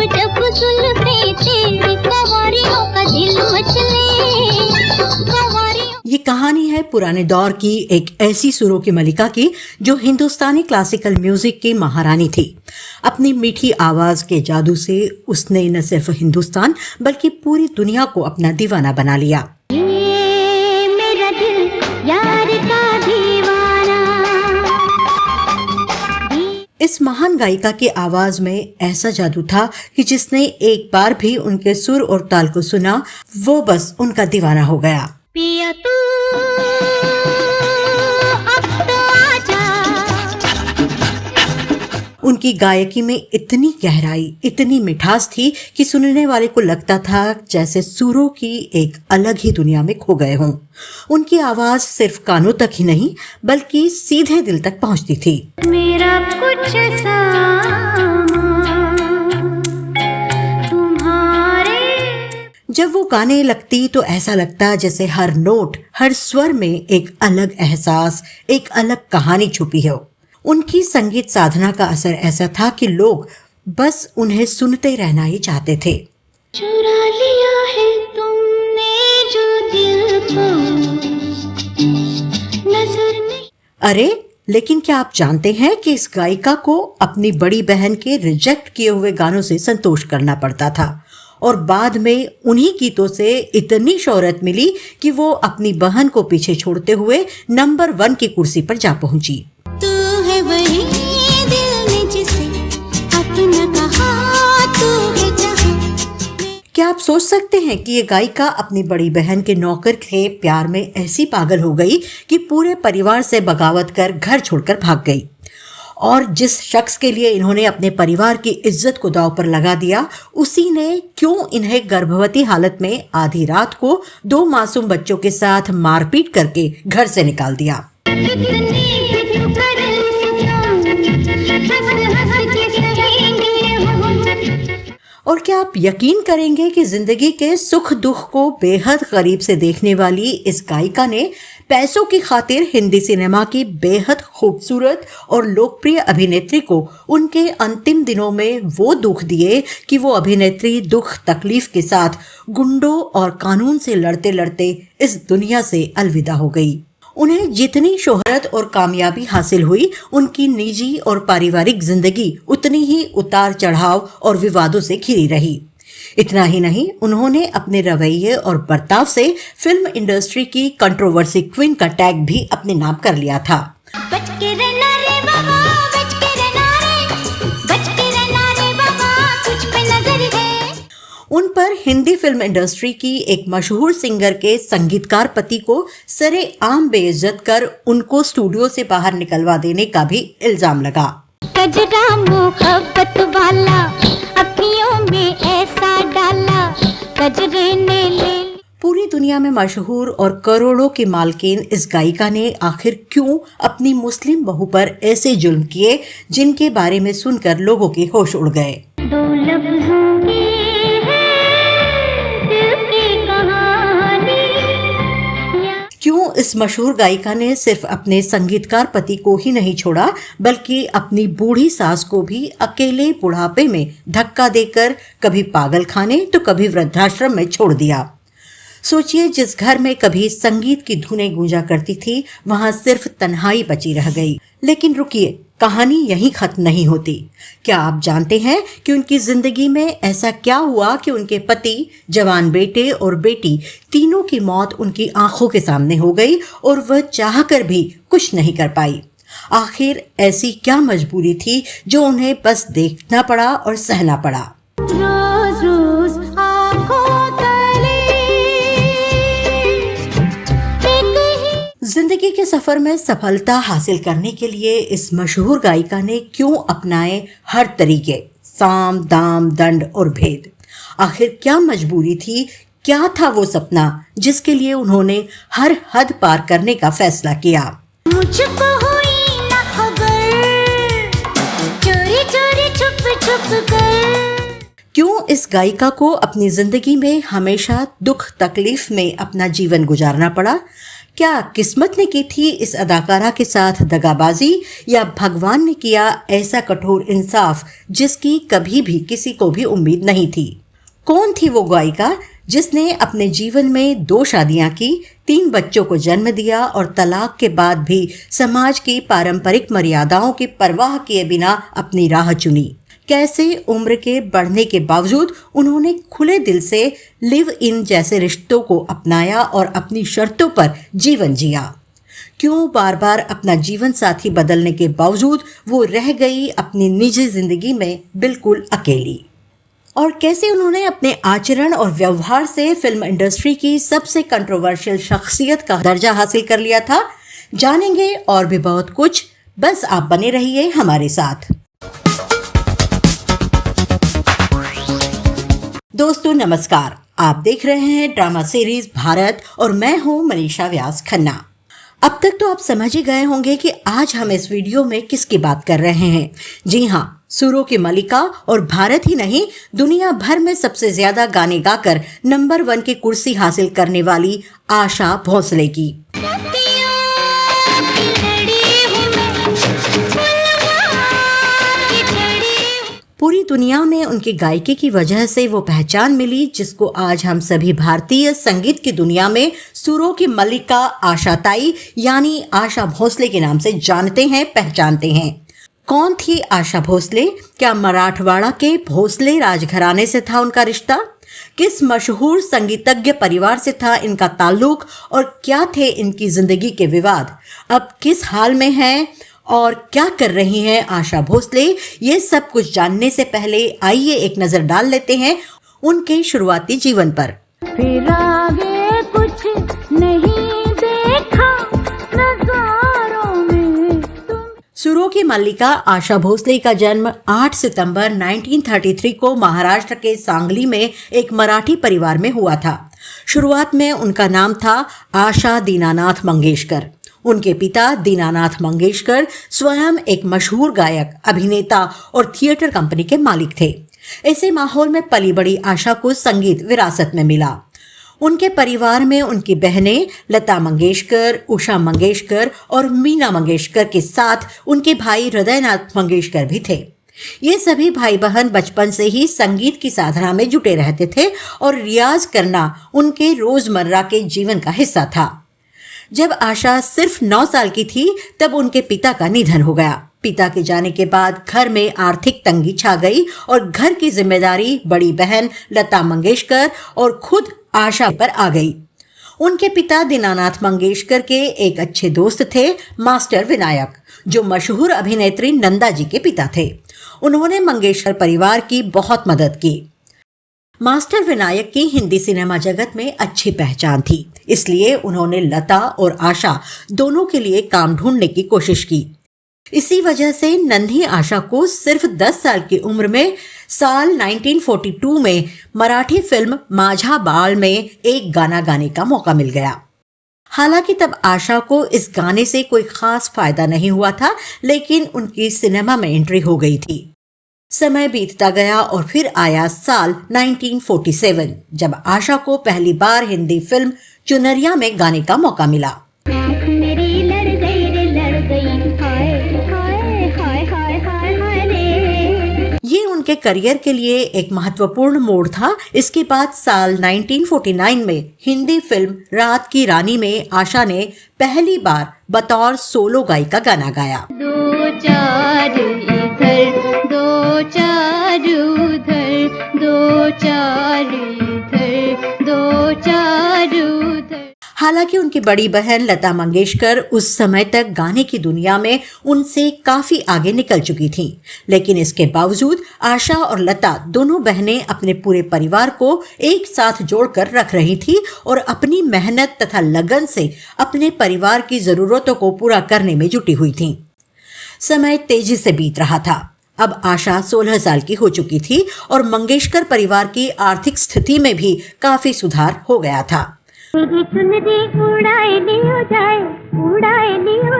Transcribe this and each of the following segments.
जब जुल्फे तेरी कंवरियों का दिल मचले। ये कहानी है पुराने दौर की एक ऐसी सुरों की मलिका की जो हिंदुस्तानी क्लासिकल म्यूजिक की महारानी थी। अपनी मीठी आवाज के जादू से उसने न सिर्फ हिंदुस्तान बल्कि पूरी दुनिया को अपना दीवाना बना लिया। ये मेरा दिल यार का दीवाना। इस महान गायिका की आवाज में ऐसा जादू था कि जिसने एक बार भी उनके सुर और ताल को सुना वो बस उनका दीवाना हो गया। पिया तू अब तो आजा। उनकी गायकी में इतनी गहराई, इतनी मिठास थी कि सुनने वाले को लगता था जैसे सुरों की एक अलग ही दुनिया में खो गए हों। उनकी आवाज सिर्फ कानों तक ही नहीं बल्कि सीधे दिल तक पहुंचती थी। मेरा कुछ जब वो गाने लगती तो ऐसा लगता जैसे हर नोट, हर स्वर में एक अलग एहसास, एक अलग कहानी छुपी हो। उनकी संगीत साधना का असर ऐसा था कि लोग बस उन्हें सुनते रहना ही चाहते थे। चुरा लिया है तुमने जो दिल को, नजर नहीं। अरे लेकिन क्या आप जानते हैं कि इस गायिका को अपनी बड़ी बहन के रिजेक्ट किए हुए गानों से संतोष करना पड़ता था और बाद में उन्हीं गीतों से इतनी शोहरत मिली कि वो अपनी बहन को पीछे छोड़ते हुए नंबर 1 की कुर्सी पर जा पहुंची। तू है वही दिल ने जिसे अपना कहा, तू है जहां। क्या आप सोच सकते हैं कि ये गायिका अपनी बड़ी बहन के नौकर के प्यार में ऐसी पागल हो गई कि पूरे परिवार से बगावत कर घर छोड़कर भाग गई। और जिस शख्स के लिए इन्होंने अपने परिवार की इज्जत को दांव पर लगा दिया, उसी ने क्यों इन्हें गर्भवती हालत में आधी रात को 2 मासूम बच्चों के साथ मारपीट करके घर से निकाल दिया। और क्या आप यकीन करेंगे कि जिंदगी के सुख दुख को बेहद करीब से देखने वाली इस गायिका ने पैसों की खातिर हिंदी सिनेमा की बेहद खूबसूरत और लोकप्रिय अभिनेत्री को उनके अंतिम दिनों में वो दुख दिए कि वो अभिनेत्री दुख तकलीफ के साथ गुंडों और कानून से लड़ते लड़ते इस दुनिया से अलविदा हो गई। उन्हें जितनी शोहरत और कामयाबी हासिल हुई, उनकी निजी और पारिवारिक जिंदगी उतनी ही उतार चढ़ाव और विवादों से घिरी रही। इतना ही नहीं, उन्होंने अपने रवैये और बर्ताव से फिल्म इंडस्ट्री की कंट्रोवर्सी क्वीन का टैग भी अपने नाम कर लिया था। बच के रहना रे बाबा, बच के रहना रे, बच के रहना रे बाबा, कुछ पे नजर है। उन पर हिंदी फिल्म इंडस्ट्री की एक मशहूर सिंगर के संगीतकार पति को सरेआम बेइज्जत कर उनको स्टूडियो से बाहर निकलवा देने का भी इल्जाम लगा। कजरा मोहब्बत वाला अखियों में ऐसा डाला, कजरे ने ले। पूरी दुनिया में मशहूर और करोड़ों की मालकिन इस गायिका ने आखिर क्यों अपनी मुस्लिम बहू पर ऐसे जुल्म किए जिनके बारे में सुनकर लोगों के होश उड़ गए। 2 लफ्जों में क्यों इस मशहूर गायिका ने सिर्फ अपने संगीतकार पति को ही नहीं छोड़ा बल्कि अपनी बूढ़ी सास को भी अकेले बुढ़ापे में धक्का देकर कभी पागल खाने तो कभी वृद्धाश्रम में छोड़ दिया। सोचिए, जिस घर में कभी संगीत की धुनें गूंजा करती थी वहां सिर्फ तन्हाई बची रह गई। लेकिन रुकिए, कहानी यहीं खत्म नहीं होती। क्या आप जानते हैं कि उनकी जिंदगी में ऐसा क्या हुआ कि उनके पति, जवान बेटे और बेटी तीनों की मौत उनकी आंखों के सामने हो गई और वह चाहकर भी कुछ नहीं कर पाई। आखिर ऐसी क्या मजबूरी थी जो उन्हें बस देखना पड़ा और सहना पड़ा। रोज रोज आँखों जिंदगी के सफर में सफलता हासिल करने के लिए इस मशहूर गायिका ने क्यों अपनाए हर तरीके, साम दाम दंड और भेद। आखिर क्या मजबूरी थी, क्या था वो सपना जिसके लिए उन्होंने हर हद पार करने का फैसला किया। मुझको हुई ना खबर, चोरी चोरी छुप छुप कर। क्यों इस गायिका को अपनी जिंदगी में हमेशा दुख तकलीफ में अपना जीवन गुजारना पड़ा। क्या किस्मत ने की थी इस अदाकारा के साथ दगाबाजी, या भगवान ने किया ऐसा कठोर इंसाफ जिसकी कभी भी किसी को भी उम्मीद नहीं थी? कौन थी वो गायिका जिसने अपने जीवन में 2 शादियां की, 3 बच्चों को जन्म दिया और तलाक के बाद भी समाज की पारंपरिक मर्यादाओं की परवाह किए बिना अपनी राह चुनी? कैसे उम्र के बढ़ने के बावजूद उन्होंने खुले दिल से लिव इन जैसे रिश्तों को अपनाया और अपनी शर्तों पर जीवन जिया? क्यों बार बार अपना जीवन साथी बदलने के बावजूद वो रह गई अपनी निजी जिंदगी में बिल्कुल अकेली? और कैसे उन्होंने अपने आचरण और व्यवहार से फिल्म इंडस्ट्री की सबसे कंट्रोवर्शियल शख्सियत का दर्जा हासिल कर लिया था? जानेंगे और भी बहुत कुछ, बस आप बने रहिए हमारे साथ। दोस्तों नमस्कार, आप देख रहे हैं ड्रामा सीरीज भारत और मैं हूं मनीषा व्यास खन्ना। अब तक तो आप समझ ही गए होंगे कि आज हम इस वीडियो में किसकी बात कर रहे हैं। जी हाँ, सुरों की मलिका और भारत ही नहीं दुनिया भर में सबसे ज्यादा गाने गाकर नंबर 1 की कुर्सी हासिल करने वाली आशा भोसले की। पूरी दुनिया में उनकी गायकी की वजह से वो पहचान मिली जिसको आज हम सभी भारतीय संगीत की दुनिया में सुरों की मल्लिका आशा ताई यानी आशा भोसले के नाम से जानते हैं, पहचानते हैं। कौन थी आशा भोसले? क्या मराठवाड़ा के भोसले राजघराने से था उनका रिश्ता? किस मशहूर संगीतज्ञ परिवार से था इनका ताल्लुक? और क्या थे इनकी जिंदगी के विवाद? अब किस हाल में हैं और क्या कर रही हैं आशा भोसले? ये सब कुछ जानने से पहले आइए एक नजर डाल लेते हैं उनके शुरुआती जीवन पर। फिर आगे कुछ नहीं देखा नजारों में तुम। सुरों की मल्लिका आशा भोसले का जन्म 8 सितंबर 1933 को महाराष्ट्र के सांगली में एक मराठी परिवार में हुआ था। शुरुआत में उनका नाम था आशा दीनानाथ मंगेशकर। उनके पिता दीनानाथ मंगेशकर स्वयं एक मशहूर गायक, अभिनेता और थिएटर कंपनी के मालिक थे। ऐसे माहौल में पली बड़ी आशा को संगीत विरासत में मिला। उनके परिवार में उनकी बहनें लता मंगेशकर, उषा मंगेशकर और मीना मंगेशकर के साथ उनके भाई हृदयनाथ मंगेशकर भी थे। ये सभी भाई बहन बचपन से ही संगीत की साधना में जुटे रहते थे और रियाज करना उनके रोजमर्रा के जीवन का हिस्सा था। जब आशा सिर्फ 9 साल की थी तब उनके पिता का निधन हो गया। पिता के जाने के बाद घर में आर्थिक तंगी छा गई और घर की जिम्मेदारी बड़ी बहन लता मंगेशकर और खुद आशा पर आ गई। उनके पिता दीनानाथ मंगेशकर के एक अच्छे दोस्त थे मास्टर विनायक, जो मशहूर अभिनेत्री नंदा जी के पिता थे। उन्होंने मंगेशकर परिवार की बहुत मदद की। मास्टर विनायक की हिंदी सिनेमा जगत में अच्छी पहचान थी, इसलिए उन्होंने लता और आशा दोनों के लिए काम ढूंढने की कोशिश की। इसी वजह से नन्ही आशा को सिर्फ 10 साल की उम्र में साल 1942 में मराठी फिल्म माझा बाळ में एक गाना गाने का मौका मिल गया। हालांकि तब आशा को इस गाने से कोई खास फायदा नहीं हुआ था, लेकिन उनकी सिनेमा में एंट्री हो गई थी। समय बीतता गया और फिर आया साल 1947 जब आशा को पहली बार हिंदी फिल्म चुनरिया में गाने का मौका मिला। मेरी लड़ गई हाय हाय हाय हाय हाय हाय रे। ये उनके करियर के लिए एक महत्वपूर्ण मोड़ था। इसके बाद साल 1949 में हिंदी फिल्म रात की रानी में आशा ने पहली बार बतौर सोलो गायिका गाना गाया। 2 4 इधर 2 4 उधर 2 4 इधर 2 4 उधर। हालांकि उनकी बड़ी बहन लता मंगेशकर उस समय तक गाने की दुनिया में उनसे काफी आगे निकल चुकी थीं, लेकिन इसके बावजूद आशा और लता दोनों बहनें अपने पूरे परिवार को एक साथ जोड़कर रख रही थी और अपनी मेहनत तथा लगन से अपने परिवार की जरूरतों को पूरा करने में जुटी हुई थीं। समय तेजी से बीत रहा था। अब आशा 16 साल की हो चुकी थी और मंगेशकर परिवार की आर्थिक स्थिति में भी काफी सुधार हो गया था। मेरी चुनरी उड़ाएली हो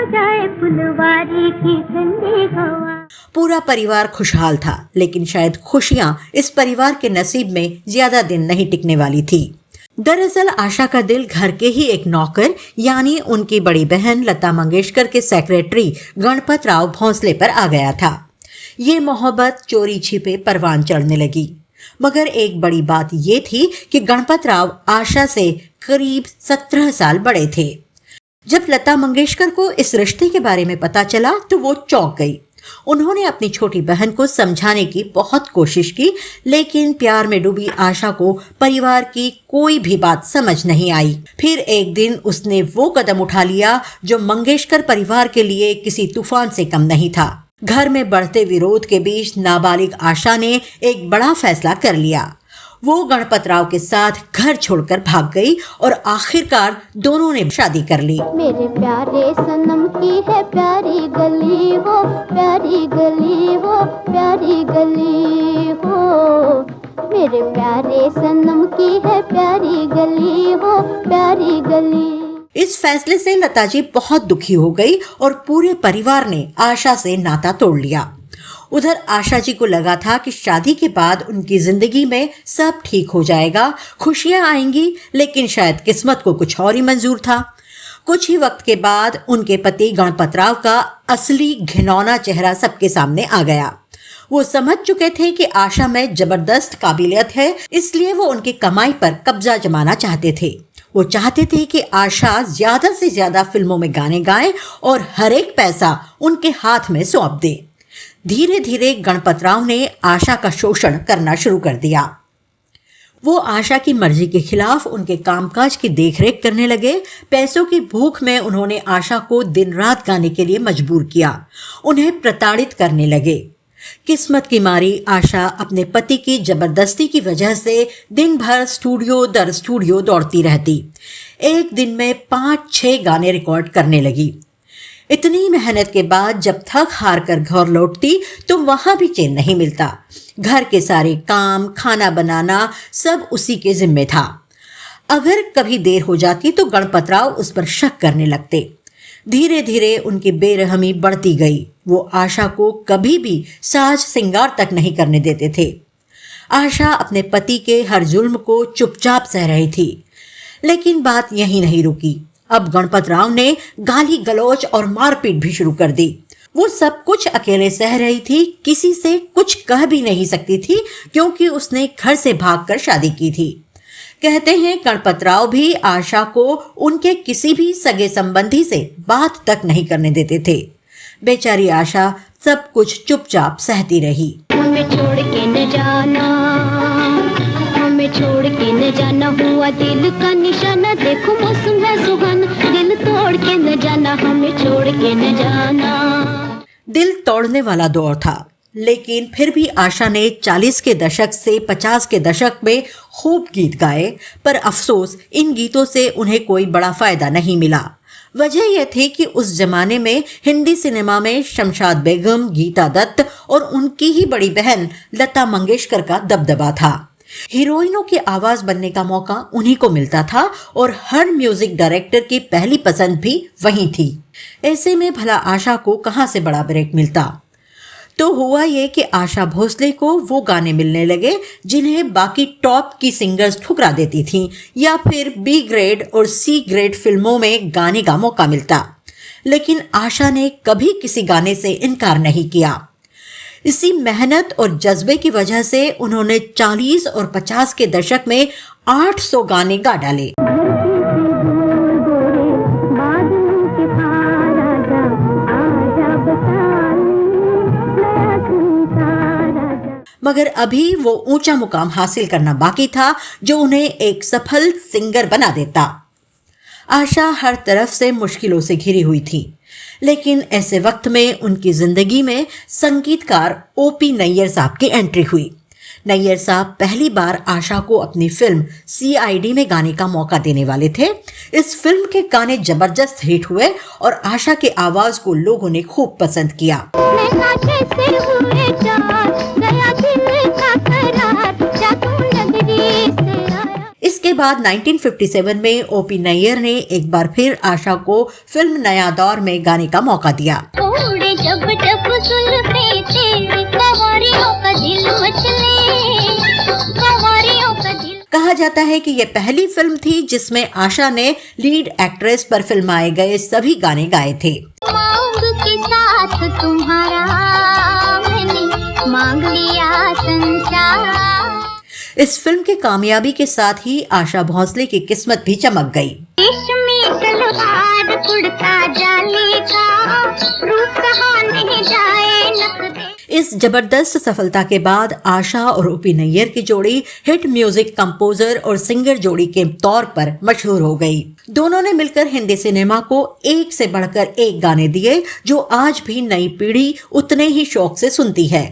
जाए फुलवारी की ठंडी हवा। पूरा परिवार खुशहाल था, लेकिन शायद खुशियां इस परिवार के नसीब में ज्यादा दिन नहीं टिकने वाली थी। दरअसल आशा का दिल घर के ही एक नौकर यानी उनकी बड़ी बहन लता मंगेशकर के सेक्रेटरी गणपत राव भोंसले पर आ गया था। ये मोहब्बत चोरी छिपे परवान चढ़ने लगी। मगर एक बड़ी बात ये थी कि गणपत राव आशा से करीब 17 साल बड़े थे। जब लता मंगेशकर को इस रिश्ते के बारे में पता चला तो वो चौंक गई। उन्होंने अपनी छोटी बहन को समझाने की बहुत कोशिश की, लेकिन प्यार में डूबी आशा को परिवार की कोई भी बात समझ नहीं आई। फिर एक दिन उसने वो कदम उठा लिया जो मंगेशकर परिवार के लिए किसी तूफान से कम नहीं था। घर में बढ़ते विरोध के बीच नाबालिग आशा ने एक बड़ा फैसला कर लिया। वो गणपत राव के साथ घर छोड़कर भाग गई और आखिरकार दोनों ने शादी कर ली। मेरे प्यारे सनम की है प्यारी गली हो, प्यारी गली हो, प्यारी गली हो। मेरे प्यारे सनम की है प्यारी गली हो, प्यारी गली। इस फैसले से लता जी बहुत दुखी हो गई और पूरे परिवार ने आशा से नाता तोड़ लिया। उधर आशा जी को लगा था कि शादी के बाद उनकी जिंदगी में सब ठीक हो जाएगा, खुशियां आएंगी, लेकिन शायद किस्मत को कुछ और ही मंजूर था। कुछ ही वक्त के बाद उनके पति गणपत राव का असली घिनौना चेहरा सबके सामने आ गया। वो समझ चुके थे कि आशा में जबरदस्त काबिलियत है, इसलिए वो उनकी कमाई पर कब्जा जमाना चाहते थे। वो चाहते थे कि आशा ज्यादा से ज्यादा फिल्मों में गाने गाए और हर एक पैसा उनके हाथ में सौंप दे। धीरे धीरे गणपत राव ने आशा का शोषण करना शुरू कर दिया। वो आशा की मर्जी के खिलाफ उनके कामकाज की देखरेख करने लगे। पैसों की भूख में उन्होंने आशा को दिन रात गाने के लिए मजबूर किया, उन्हें प्रताड़ित करने लगे। किस्मत की मारी आशा अपने पति की जबरदस्ती की वजह से दिन भर स्टूडियो दर स्टूडियो दौड़ती रहती। एक दिन में 5-6 गाने रिकॉर्ड करने लगी। इतनी मेहनत के बाद जब थक हार कर घर लौटती तो वहां भी चैन नहीं मिलता। घर के सारे काम, खाना बनाना सब उसी के जिम्मे था। अगर कभी देर हो जाती तो गणपत राव उस पर शक करने लगते। धीरे धीरे उनकी बेरहमी बढ़ती गई। वो आशा को कभी भी साज सिंगार तक नहीं करने देते थे। आशा अपने पति के हर जुल्म को चुपचाप सह रही थी। लेकिन बात यहीं नहीं रुकी। अब गणपत राव ने गाली गलौज और मारपीट भी शुरू कर दी। वो सब कुछ अकेले सह रही थी, किसी से कुछ कह भी नहीं सकती थी, क्योंकि उसने घर से भागकर शादी की थी। कहते हैं गणपत राव भी आशा को उनके किसी भी सगे संबंधी से बात तक नहीं करने देते थे। बेचारी आशा सब कुछ चुपचाप सहती रही। हमें छोड़ के न जाना, हमें छोड़ के न जाना, हुआ दिल का निशाना, देखो मौसम है सुहाना, दिल तोड़ के न जाना, हमें छोड़ के न जाना। दिल तोड़ने वाला दौर था, लेकिन फिर भी आशा ने 40 के दशक से 50 के दशक में खूब गीत गाए, पर अफसोस इन गीतों से उन्हें कोई बड़ा फायदा नहीं मिला। वजह यह थी कि उस जमाने में हिंदी सिनेमा में शमशाद बेगम, गीता दत्त और उनकी ही बड़ी बहन लता मंगेशकर का दबदबा था। हीरोइनों की आवाज बनने का मौका उन्हीं को मिलता था और हर म्यूजिक डायरेक्टर की पहली पसंद भी वही थी। ऐसे में भला आशा को कहां से बड़ा ब्रेक मिलता। तो हुआ ये कि आशा भोसले को वो गाने मिलने लगे जिन्हें बाकी टॉप की सिंगर्स ठुकरा देती थीं, या फिर बी ग्रेड और सी ग्रेड फिल्मों में गाने का मौका मिलता। लेकिन आशा ने कभी किसी गाने से इनकार नहीं किया। इसी मेहनत और जज्बे की वजह से उन्होंने 40 और 50 के दशक में 800 गाने गा डाले। मगर अभी वो ऊंचा मुकाम हासिल करना बाकी था जो उन्हें एक सफल सिंगर बना देता। आशा हर तरफ से मुश्किलों से घिरी हुई थी, लेकिन ऐसे वक्त में उनकी जिंदगी में संगीतकार ओपी नैयर साहब की एंट्री हुई। नैयर साहब पहली बार आशा को अपनी फिल्म CID में गाने का मौका देने वाले थे। इस फिल्म के गाने जबरदस्त हिट हुए और आशा के आवाज को लोगों ने खूब पसंद किया। इसके बाद 1957 में ओपी नैयर ने एक बार फिर आशा को फिल्म नया दौर में गाने का मौका दिया। जब जब सुल्फे तेरी कवारियों का दिल मचले, कवारियों का दिल। कहा कहा जाता है कि यह पहली फिल्म थी जिसमें आशा ने लीड एक्ट्रेस पर फिल्माए गए सभी गाने गाए थे। मांग के साथ तुम्हारा मैंने मांग लिया संसार। इस फिल्म के कामयाबी के साथ ही आशा भोसले की किस्मत भी चमक गई। इस जबरदस्त सफलता के बाद आशा और ओपी नैयर की जोड़ी हिट म्यूजिक कंपोजर और सिंगर जोड़ी के तौर पर मशहूर हो गई। दोनों ने मिलकर हिंदी सिनेमा को एक से बढ़कर एक गाने दिए जो आज भी नई पीढ़ी उतने ही शौक से सुनती है।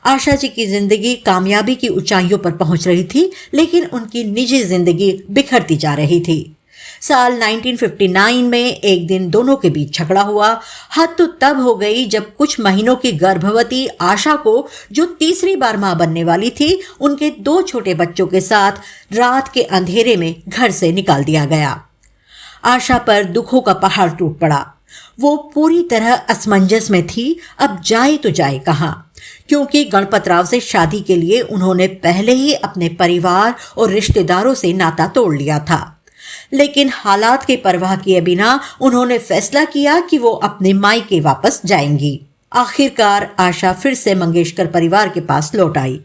आशा जी की जिंदगी कामयाबी की ऊंचाइयों पर पहुंच रही थी, लेकिन उनकी निजी जिंदगी बिखरती जा रही थी। साल 1959 में एक दिन दोनों के बीच झगड़ा हुआ। हद तो तब हो गई जब कुछ महीनों की गर्भवती आशा को, जो तीसरी बार मां बनने वाली थी, उनके 2 छोटे बच्चों के साथ रात के अंधेरे में घर से निकाल दिया गया। आशा पर दुखों का पहाड़ टूट पड़ा। वो पूरी तरह असमंजस में थी, अब जाए तो जाए कहां, क्योंकि गणपत राव से शादी के लिए उन्होंने पहले ही अपने परिवार और रिश्तेदारों से नाता तोड़ लिया था। लेकिन हालात की परवाह किए बिना उन्होंने फैसला किया कि वो अपने मायके वापस जाएंगी। आखिरकार आशा फिर से मंगेशकर परिवार के पास लौट आई।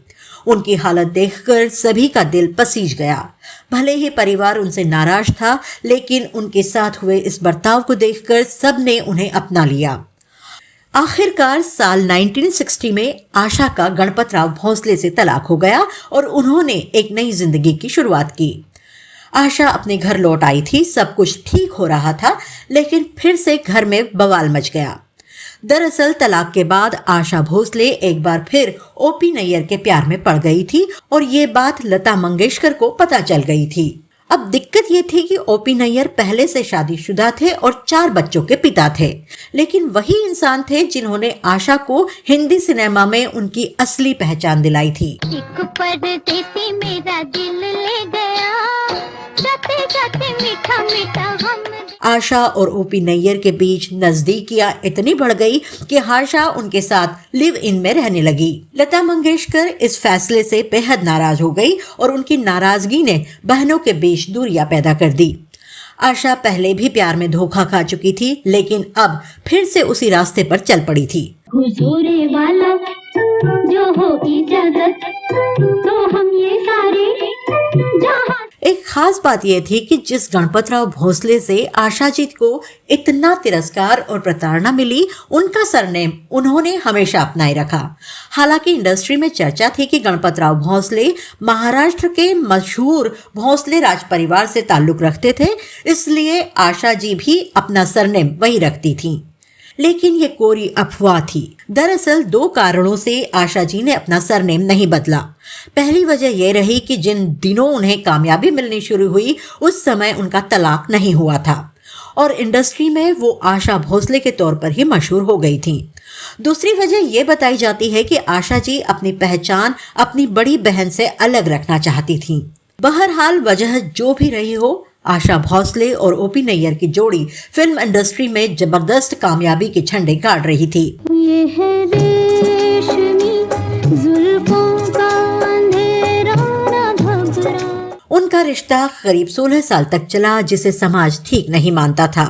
उनकी हालत देखकर सभी का दिल पसीज गया। भले ही परिवार उनसे नाराज था, लेकिन उनके साथ हुए इस बर्ताव को देखकर सबने उन्हें अपना लिया। आखिरकार साल 1960 में आशा का गणपत राव भोसले से तलाक हो गया और उन्होंने एक नई जिंदगी की शुरुआत की। आशा अपने घर लौट आई थी, सब कुछ ठीक हो रहा था, लेकिन फिर से घर में बवाल मच गया। दरअसल तलाक के बाद आशा भोसले एक बार फिर ओपी नैयर के प्यार में पड़ गई थी और ये बात लता मंगेशकर को पता चल गई थी। अब दिक्कत ये थी कि ओपी नैयर पहले से शादीशुदा थे और 4 बच्चों के पिता थे, लेकिन वही इंसान थे जिन्होंने आशा को हिंदी सिनेमा में उनकी असली पहचान दिलाई थी। एक परदेसी मेरा दिल ले गया, जाते जाते मीठा मीठा हम। आशा और ओपी नैयर के बीच नजदीकियां इतनी बढ़ गई कि आशा उनके साथ लिव इन में रहने लगी। लता मंगेशकर इस फैसले से बेहद नाराज हो गई और उनकी नाराजगी ने बहनों के बीच दूरियां पैदा कर दी। आशा पहले भी प्यार में धोखा खा चुकी थी, लेकिन अब फिर से उसी रास्ते पर चल पड़ी थी। हुजूरे वाला जो हो इजाजत तो हम ये सारे जहां। एक खास बात यह थी कि जिस गणपत राव भोसले से आशा जी को इतना तिरस्कार और प्रताड़ना मिली, उनका सरनेम उन्होंने हमेशा अपनाए रखा। हालांकि इंडस्ट्री में चर्चा थी कि गणपत राव भोसले महाराष्ट्र के मशहूर भोसले राज परिवार से ताल्लुक रखते थे, इसलिए आशा जी भी अपना सरनेम वही रखती थी। लेकिन ये कोरी अफवाह थी। दरअसल 2 कारणों से आशा जी ने अपना सरनेम नहीं बदला। पहली वजह यह रही कि जिन दिनों उन्हें कामयाबी मिलनी शुरू हुई, उस समय उनका तलाक नहीं हुआ था और इंडस्ट्री में वो आशा भोसले के तौर पर ही मशहूर हो गई थी। दूसरी वजह यह बताई जाती है कि आशा जी अपनी पहचान अपनी बड़ी बहन से अलग रखना चाहती थी। बहरहाल वजह जो भी रही हो, आशा भोसले और ओपी नैयर की जोड़ी फिल्म इंडस्ट्री में जबरदस्त कामयाबी के झंडे गाड़ रही थी। ये है रेशमी जुल्फों का अंधेरा ना घबरा। उनका रिश्ता करीब 16 साल तक चला, जिसे समाज ठीक नहीं मानता था।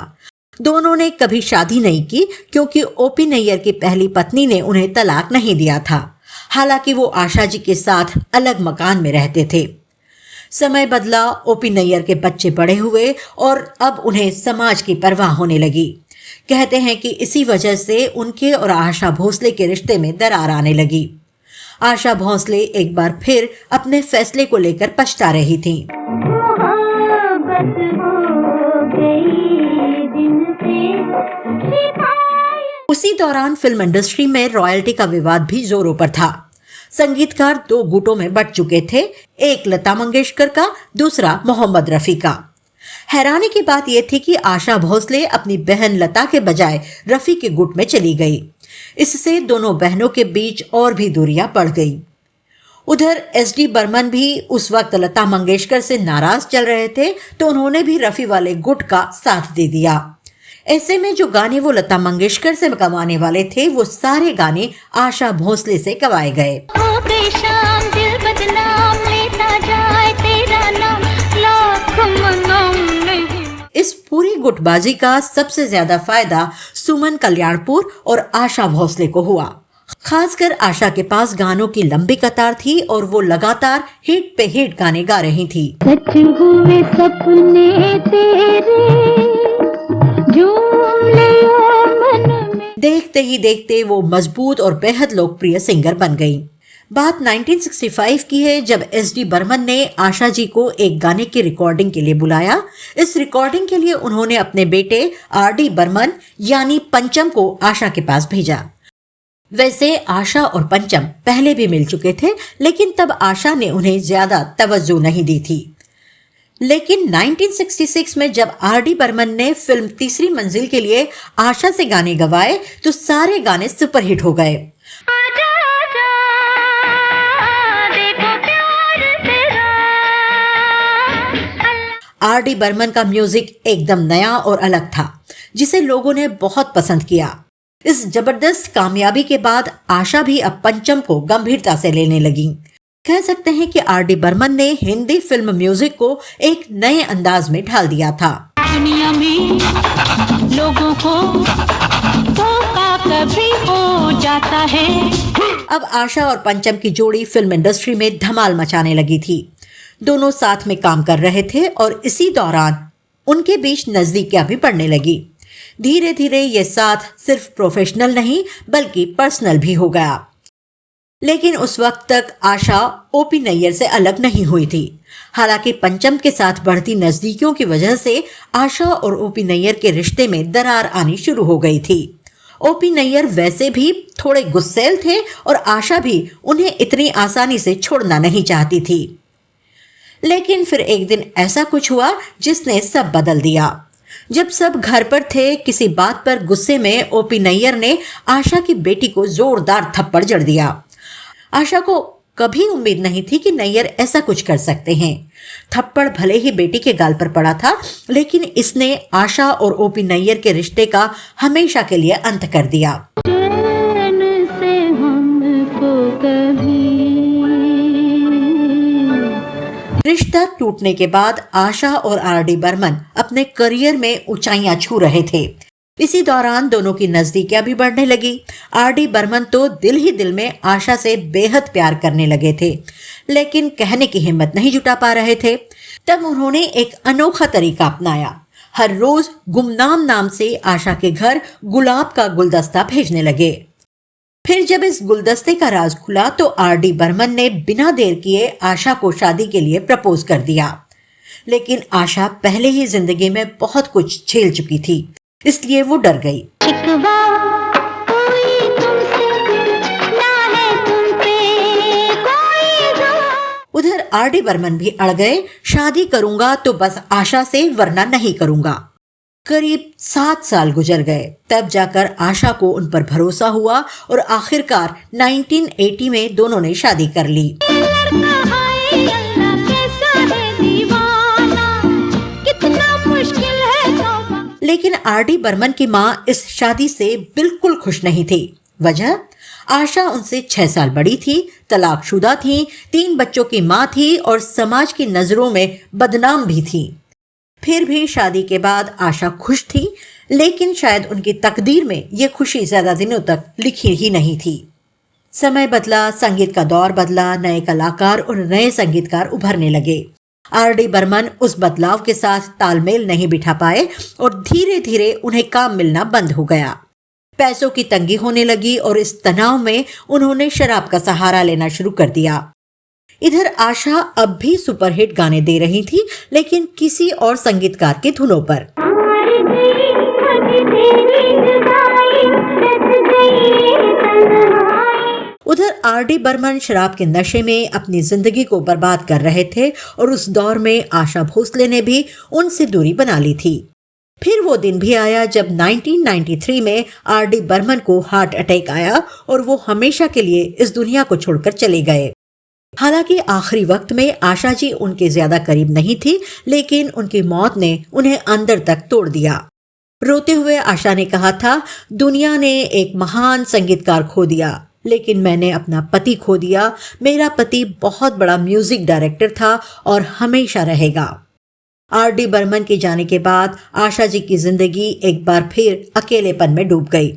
दोनों ने कभी शादी नहीं की क्योंकि ओपी नैयर की पहली पत्नी ने उन्हें तलाक नहीं दिया था। हालांकि वो आशा जी के साथ अलग मकान में रहते थे। समय बदला, ओपी नैयर के बच्चे बड़े हुए और अब उन्हें समाज की परवाह होने लगी। कहते हैं कि इसी वजह से उनके और आशा भोसले के रिश्ते में दरार आने लगी। आशा भोसले एक बार फिर अपने फैसले को लेकर पछता रही थीं। उसी दौरान फिल्म इंडस्ट्री में रॉयल्टी का विवाद भी जोरों पर था। संगीतकार 2 गुटों में बंट चुके थे, एक लता मंगेशकर का, दूसरा मोहम्मद रफी का। हैरानी की बात यह थी कि आशा भोसले अपनी बहन लता के बजाय रफी के गुट में चली गई। इससे दोनों बहनों के बीच और भी दूरियां बढ़ गई। उधर SD बर्मन भी उस वक्त लता मंगेशकर से नाराज चल रहे थे, तो उन्होंने भी रफी वाले गुट का साथ दे दिया। ऐसे में जो गाने वो लता मंगेशकर से गवाने वाले थे वो सारे गाने आशा भोसले से गवाए गए। हो गई शाम दिल बदनाम लेता जाए तेरा नाम लाख मनाऊं नहीं। इस पूरी गुटबाजी का सबसे ज्यादा फायदा सुमन कल्याणपुर और आशा भोसले को हुआ। खासकर आशा के पास गानों की लंबी कतार थी और वो लगातार हिट पे हिट गाने गा रही थी। सच हुए सपने तेरे झूम लिया मन में। देखते ही देखते वो मजबूत और बेहद लोकप्रिय सिंगर बन गई। बात 1965 की है जब एस.डी. बर्मन ने आशा जी को एक गाने की रिकॉर्डिंग के लिए बुलाया। इस रिकॉर्डिंग के लिए उन्होंने अपने बेटे आर.डी. बर्मन यानी पंचम को आशा के पास भेजा। वैसे आशा और पंचम पहले भी मिल चुके थे, लेकिन तब आशा ने उन्हें ज्यादा तवज्जो नहीं दी थी। लेकिन 1966 में जब आर.डी. बर्मन ने फिल्म तीसरी मंजिल के लिए आशा से गाने गवाए तो सारे गाने सुपरहिट हो गए। आजा आजा देखो प्यार तेरा। आर.डी. बर्मन का म्यूजिक एकदम नया और अलग था, जिसे लोगों ने बहुत पसंद किया। इस जबरदस्त कामयाबी के बाद आशा भी अब पंचम को गंभीरता से लेने लगी। कह सकते हैं कि आर.डी. बर्मन ने हिंदी फिल्म म्यूजिक को एक नए अंदाज में ढाल दिया था। दुनिया में लोगों को धोखा कभी हो जाता है। अब आशा और पंचम की जोड़ी फिल्म इंडस्ट्री में धमाल मचाने लगी थी। दोनों साथ में काम कर रहे थे और इसी दौरान उनके बीच नजदीकियां भी बढ़ने लगी। धीरे धीरे ये साथ सिर्फ प्रोफेशनल नहीं बल्कि पर्सनल भी हो गया। लेकिन उस वक्त तक आशा ओपी नैयर से अलग नहीं हुई थी। हालांकि पंचम के साथ बढ़ती नजदीकियों की वजह से आशा और ओपी नैयर के रिश्ते में दरार आनी शुरू हो गई थी। ओपी नैयर वैसे भी थोड़े गुस्सैल थे और आशा भी उन्हें इतनी आसानी से छोड़ना नहीं चाहती थी। लेकिन फिर एक दिन ऐसा कुछ हुआ जिसने सब बदल दिया। जब सब घर पर थे, किसी बात पर गुस्से में ओपी नैयर ने आशा की बेटी को जोरदार थप्पड़ जड़ दिया। आशा को कभी उम्मीद नहीं थी कि नैयर ऐसा कुछ कर सकते हैं। थप्पड़ भले ही बेटी के गाल पर पड़ा था, लेकिन इसने आशा और ओपी नैयर के रिश्ते का हमेशा के लिए अंत कर दिया। चैन से हमको कभी रिश्ता टूटने के बाद आशा और आर.डी. बर्मन अपने करियर में ऊंचाइयां छू रहे थे। इसी दौरान दोनों की नजदीकियां भी बढ़ने लगी। आर.डी. बर्मन तो दिल ही दिल में आशा से बेहद प्यार करने लगे थे, लेकिन कहने की हिम्मत नहीं जुटा पा रहे थे। तब उन्होंने एक अनोखा तरीका अपनाया। हर रोज गुमनाम नाम से आशा के घर गुलाब का गुलदस्ता भेजने लगे। फिर जब इस गुलदस्ते का राज खुला तो आर.डी. बर्मन ने बिना देर किए आशा को शादी के लिए प्रपोज कर दिया। लेकिन आशा पहले ही जिंदगी में बहुत कुछ झेल चुकी थी, इसलिए वो डर गई। शिकवा कोई तुमसे ना है तुम पे कोई गम। उधर आर.डी. बर्मन भी अड़ गए, शादी करूंगा तो बस आशा से, वरना नहीं करूंगा। करीब 7 साल गुजर गए, तब जाकर आशा को उन पर भरोसा हुआ और आखिरकार 1980 में दोनों ने शादी कर ली। लेकिन आर.डी. बर्मन की माँ इस शादी से बिल्कुल खुश नहीं थी। वजह, आशा उनसे 6 साल बड़ी थी, तलाकशुदा थी, 3 बच्चों की माँ थी और समाज की नजरों में बदनाम भी थी। फिर भी शादी के बाद आशा खुश थी, लेकिन शायद उनकी तकदीर में ये खुशी ज्यादा दिनों तक लिखी ही नहीं थी। समय बदला, संगीत का दौर बदला, नए कलाकार और नए संगीतकार उभरने लगे। आर.डी. बर्मन उस बदलाव के साथ तालमेल नहीं बिठा पाए और धीरे धीरे उन्हें काम मिलना बंद हो गया। पैसों की तंगी होने लगी और इस तनाव में उन्होंने शराब का सहारा लेना शुरू कर दिया। इधर आशा अब भी सुपरहिट गाने दे रही थी, लेकिन किसी और संगीतकार की धुनों पर। उधर आर.डी. बर्मन शराब के नशे में अपनी जिंदगी को बर्बाद कर रहे थे और उस दौर में आशा भोसले ने भी उनसे दूरी बना ली थी। फिर वो दिन भी आया जब 1993 में आर.डी. बर्मन को हार्ट अटैक आया और वो हमेशा के लिए इस दुनिया को छोड़कर चले गए। हालांकि आखिरी वक्त में आशा जी उनके ज्यादा करीब नहीं थी, लेकिन उनकी मौत ने उन्हें अंदर तक तोड़ दिया। रोते हुए आशा ने कहा था, दुनिया ने एक महान संगीतकार खो दिया, लेकिन मैंने अपना पति खो दिया। मेरा पति बहुत बड़ा म्यूजिक डायरेक्टर था और हमेशा रहेगा। आर.डी. बर्मन के जाने के बाद आशा जी की जिंदगी एक बार फिर अकेलेपन में डूब गई।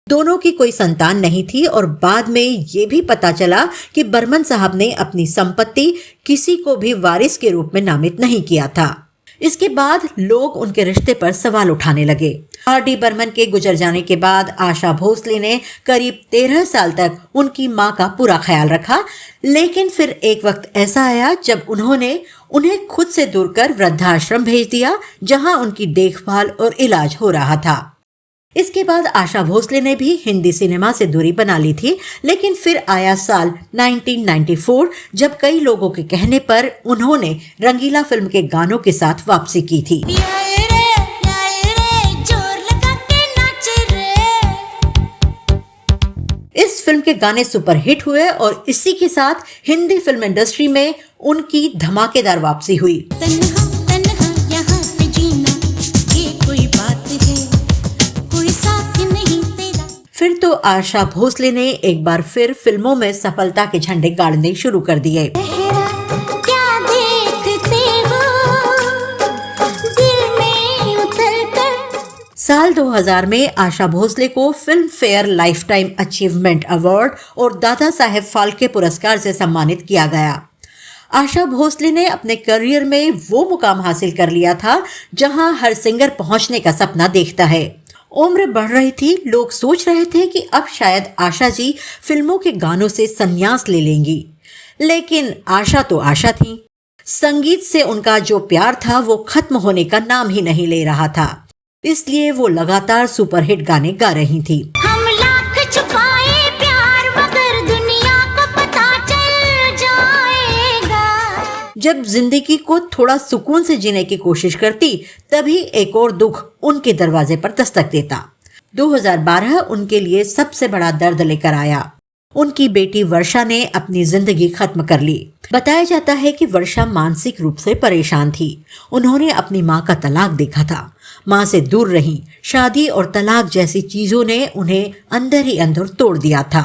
दोनों की कोई संतान नहीं थी और बाद में ये भी पता चला कि बर्मन साहब ने अपनी संपत्ति किसी को भी वारिस के रूप में नामित नहीं किया था। इसके बाद लोग उनके रिश्ते पर सवाल उठाने लगे। आर.डी. बर्मन के गुजर जाने के बाद आशा भोसले ने करीब 13 साल तक उनकी मां का पूरा ख्याल रखा, लेकिन फिर एक वक्त ऐसा आया जब उन्होंने उन्हें खुद से दूर कर वृद्धाश्रम भेज दिया, जहां उनकी देखभाल और इलाज हो रहा था। इसके बाद आशा भोसले ने भी हिंदी सिनेमा से दूरी बना ली थी, लेकिन फिर आया साल 1994 जब कई लोगों के कहने पर उन्होंने रंगीला फिल्म के गानों के साथ वापसी की थी। इस फिल्म के गाने सुपरहिट हुए और इसी के साथ हिंदी फिल्म इंडस्ट्री में उनकी धमाकेदार वापसी हुई। फिर तो आशा भोसले ने एक बार फिर फिल्मों में सफलता के झंडे गाड़ने शुरू कर दिए। साल 2000 में आशा भोसले को film fair life time achievement award और दादा साहेब फाल्के पुरस्कार से सम्मानित किया गया। आशा भोसले ने अपने करियर में वो मुकाम हासिल कर लिया था जहां हर सिंगर पहुंचने का सपना देखता है। उम्र बढ़ रही थी, लोग सोच रहे थे कि अब शायद आशा जी फिल्मों के गानों से संन्यास ले लेंगी, लेकिन आशा तो आशा थी। संगीत से उनका जो प्यार था वो खत्म होने का नाम ही नहीं ले रहा था, इसलिए वो लगातार सुपरहिट गाने गा रही थी। हम लाख छुपाए प्यार मगर दुनिया को पता चल जाएगा। जब जिंदगी को थोड़ा सुकून से जीने की कोशिश करती, तभी एक और दुख उनके दरवाजे पर दस्तक देता। 2012 उनके लिए सबसे बड़ा दर्द लेकर आया। उनकी बेटी वर्षा ने अपनी जिंदगी खत्म कर ली। बताया जाता है कि वर्षा मानसिक रूप से परेशान थी। उन्होंने अपनी मां का तलाक देखा था, मां से दूर रही। शादी और तलाक जैसी चीजों ने उन्हें अंदर ही अंदर तोड़ दिया था।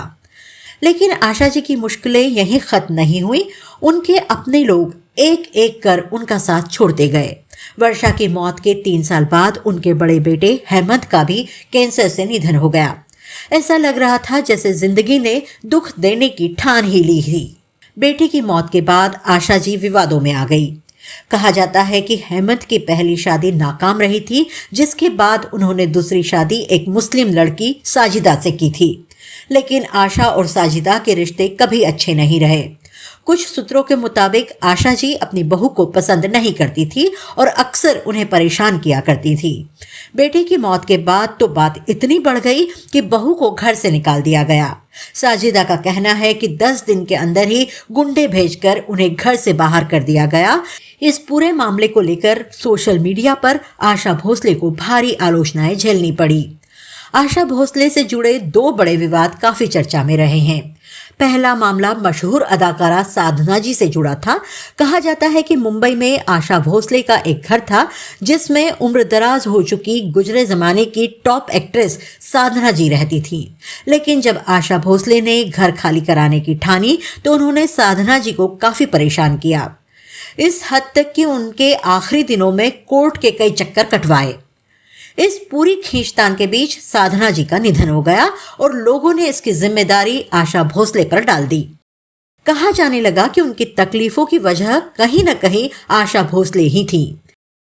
लेकिन आशा जी की मुश्किलें यहीं खत्म नहीं हुई। उनके अपने लोग एक एक कर उनका साथ छोड़ते गए। वर्षा की मौत के 3 साल बाद उनके बड़े बेटे हेमंत का भी कैंसर से निधन हो गया। ऐसा लग रहा था जैसे जिंदगी ने दुख देने की ठान ही ली थी। बेटी की मौत के बाद आशा जी विवादों में आ गई। कहा जाता है कि हेमंत की पहली शादी नाकाम रही थी, जिसके बाद उन्होंने दूसरी शादी एक मुस्लिम लड़की साजिदा से की थी। लेकिन आशा और साजिदा के रिश्ते कभी अच्छे नहीं रहे। कुछ सूत्रों के मुताबिक आशा जी अपनी बहू को पसंद नहीं करती थी और अक्सर उन्हें परेशान किया करती थी। बेटे की मौत के बाद तो बात इतनी बढ़ गई कि बहू को घर से निकाल दिया गया। साजिदा का कहना है कि 10 दिन के अंदर ही गुंडे भेजकर उन्हें घर से बाहर कर दिया गया। इस पूरे मामले को लेकर सोशल मीडिया पर आशा भोसले को भारी आलोचनाएं झेलनी पड़ी। आशा भोसले से जुड़े 2 बड़े विवाद काफी चर्चा में रहे हैं। पहला मामला मशहूर अदाकारा साधना जी से जुड़ा था। कहा जाता है कि मुंबई में आशा भोसले का एक घर था, जिसमें उम्रदराज हो चुकी गुजरे जमाने की टॉप एक्ट्रेस साधना जी रहती थी। लेकिन जब आशा भोसले ने घर खाली कराने की ठानी तो उन्होंने साधना जी को काफी परेशान किया, इस हद तक कि उनके आखिरी दिनों में कोर्ट के कई चक्कर कटवाए। इस पूरी खींचतान के बीच साधना जी का निधन हो गया और लोगों ने इसकी जिम्मेदारी आशा भोसले पर डाल दी। कहा जाने लगा कि उनकी तकलीफों की वजह कहीं न कहीं आशा भोसले ही थी।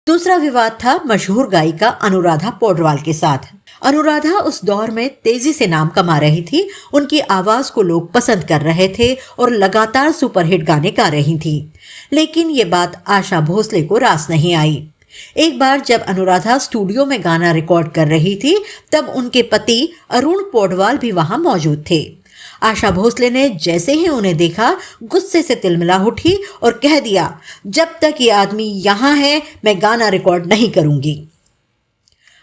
दूसरा विवाद था मशहूर गायिका अनुराधा पौडवाल के साथ। अनुराधा उस दौर में तेजी से नाम कमा रही थी। उनकी आवाज को लोग पसंद कर रहे थे और लगातार सुपरहिट गाने गा रही थी। लेकिन ये बात आशा भोसले को रास नहीं आई। एक बार जब अनुराधा स्टूडियो में गाना रिकॉर्ड कर रही थी, तब उनके पति अरुण पौडवाल भी वहां मौजूद थे। आशा भोसले ने जैसे ही उन्हें देखा, गुस्से से तिलमिला उठी और कह दिया, जब तक ये आदमी यहाँ है मैं गाना रिकॉर्ड नहीं करूंगी।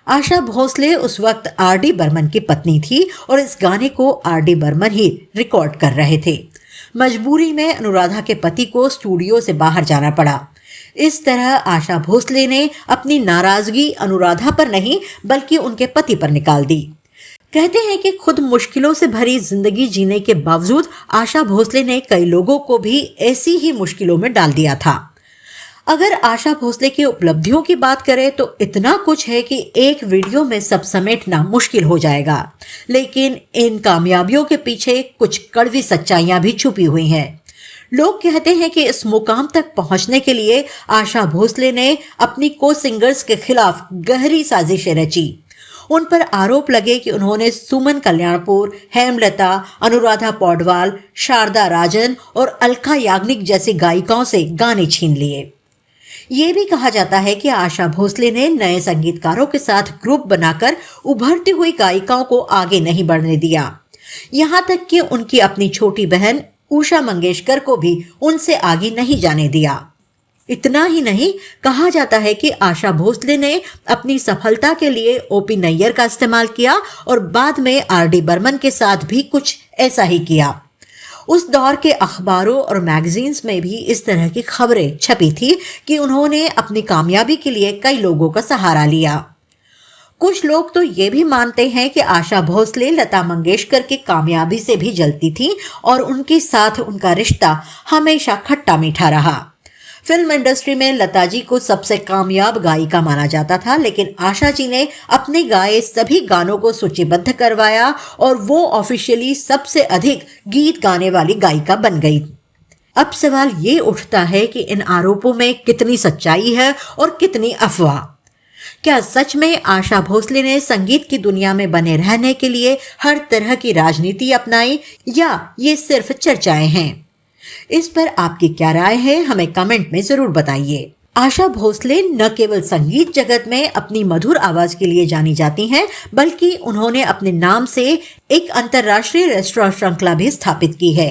आशा भोसले उस वक्त आर.डी. बर्मन की पत्नी थी और इस गाने को आर.डी. बर्मन ही रिकॉर्ड कर रहे थे। मजबूरी में अनुराधा के पति को स्टूडियो से बाहर जाना पड़ा। इस तरह आशा भोसले ने अपनी नाराजगी अनुराधा पर नहीं बल्कि उनके पति पर निकाल दी। कहते हैं कि खुद मुश्किलों से भरी जिंदगी जीने के बावजूद आशा भोसले ने कई लोगों को भी ऐसी ही मुश्किलों में डाल दिया था। अगर आशा भोसले की उपलब्धियों की बात करें तो इतना कुछ है कि एक वीडियो में सब समेटना मुश्किल हो जाएगा, लेकिन इन कामयाबियों के पीछे कुछ कड़वी सच्चाइयां भी छुपी हुई हैं। लोग कहते हैं कि इस मुकाम तक पहुंचने के लिए आशा भोसले ने अपनी को सिंगर्स के खिलाफ गहरी साजिशें रची। उन पर आरोप लगे कि उन्होंने सुमन कल्याणपुर, हेमलता, अनुराधा पौडवाल, शारदा राजन और अलका याग्निक जैसी गायिकाओं से गाने छीन लिए। ये भी कहा जाता है कि आशा भोसले ने नए संगीतकारों के साथ ग्रुप बनाकर उभरती हुई गायिकाओं को आगे नहीं बढ़ने दिया। यहाँ तक कि उनकी अपनी छोटी बहन उषा मंगेशकर को भी उनसे आगे नहीं जाने दिया। इतना ही नहीं, कहा जाता है कि आशा भोसले ने अपनी सफलता के लिए ओपी नैयर का इस्तेमाल किया और बाद में आर.डी. बर्मन के साथ भी कुछ ऐसा ही किया। उस दौर के अखबारों और मैगजीन्स में भी इस तरह की खबरें छपी थी कि उन्होंने अपनी कामयाबी के लिए कई लोगों का सहारा लिया। कुछ लोग तो ये भी मानते हैं कि आशा भोसले लता मंगेशकर की कामयाबी से भी जलती थी और उनके साथ उनका रिश्ता हमेशा खट्टा मीठा रहा। फिल्म इंडस्ट्री में लता जी को सबसे कामयाब गायिका माना जाता था, लेकिन आशा जी ने अपने गाए सभी गानों को सूचीबद्ध करवाया और वो ऑफिशियली सबसे अधिक गीत गाने वाली गायिका बन गई। अब सवाल ये उठता है कि इन आरोपों में कितनी सच्चाई है और कितनी अफवाह। क्या सच में आशा भोसले ने संगीत की दुनिया में बने रहने के लिए हर तरह की राजनीति अपनाई या ये सिर्फ चर्चाएं हैं? इस पर आपकी क्या राय है, हमें कमेंट में जरूर बताइए। आशा भोसले न केवल संगीत जगत में अपनी मधुर आवाज के लिए जानी जाती हैं, बल्कि उन्होंने अपने नाम से एक अंतर्राष्ट्रीय रेस्टोरेंट श्रृंखला भी स्थापित की है।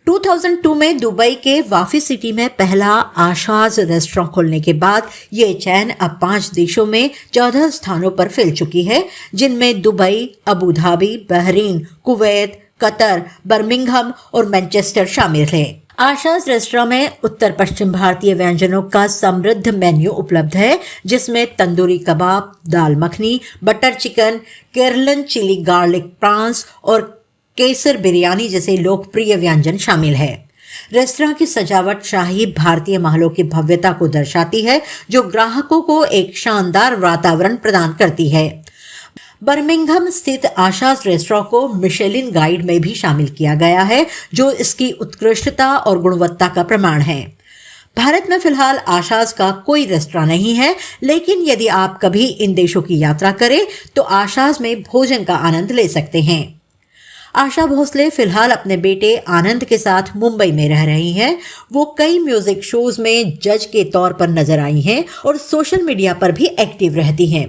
2002 में दुबई के वाफी सिटी में पहला आशाज रेस्टोरेंट खोलने के बाद ये चैन अब 5 देशों में 14 स्थानों पर फैल चुकी है, जिनमें Dubai, Abu Dhabi, Bahrain, Kuwait, Qatar, Birmingham और मैनचेस्टर शामिल है। आशाज रेस्टोरेंट में उत्तर पश्चिम भारतीय व्यंजनों का समृद्ध मेन्यू उपलब्ध है, जिसमें tandoori kebab, dal makhani, butter chicken, Keralan chilli garlic prawns और केसर बिरयानी जैसे लोकप्रिय व्यंजन शामिल है। रेस्तरां की सजावट शाही भारतीय महलों की भव्यता को दर्शाती है, जो ग्राहकों को एक शानदार वातावरण प्रदान करती है। बर्मिंघम स्थित आशाज रेस्टोरेंट को मिशेलिन गाइड में भी शामिल किया गया है, जो इसकी उत्कृष्टता और गुणवत्ता का प्रमाण है। भारत में फिलहाल आशाज का कोई रेस्टोरेंट नहीं है, लेकिन यदि आप कभी इन देशों की यात्रा करें तो आशाज में भोजन का आनंद ले सकते हैं। आशा भोसले फिलहाल अपने बेटे आनंद के साथ मुंबई में रह रही हैं। वो कई म्यूजिक शोज में जज के तौर पर नजर आई हैं और सोशल मीडिया पर भी एक्टिव रहती हैं।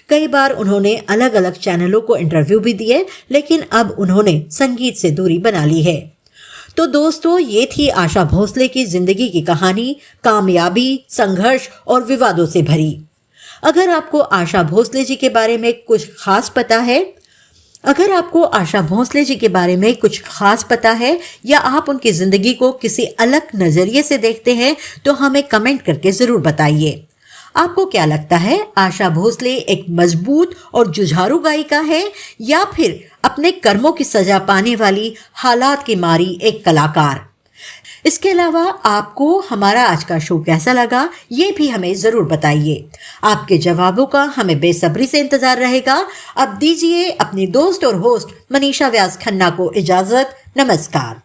कई बार उन्होंने अलग अलग चैनलों को इंटरव्यू भी दिए, लेकिन अब उन्होंने संगीत से दूरी बना ली है। तो दोस्तों, ये थी आशा भोसले की जिंदगी की कहानी, कामयाबी, संघर्ष और विवादों से भरी। अगर आपको आशा भोसले जी के बारे में कुछ खास पता है या आप उनकी जिंदगी को किसी अलग नजरिए से देखते हैं तो हमें कमेंट करके जरूर बताइए। आपको क्या लगता है, आशा भोसले एक मजबूत और जुझारू गायिका है या फिर अपने कर्मों की सजा पाने वाली हालात की मारी एक कलाकार? इसके अलावा आपको हमारा आज का शो कैसा लगा, ये भी हमें जरूर बताइए। आपके जवाबों का हमें बेसब्री से इंतजार रहेगा। अब दीजिए अपनी दोस्त और होस्ट मनीषा व्यास खन्ना को इजाजत। नमस्कार।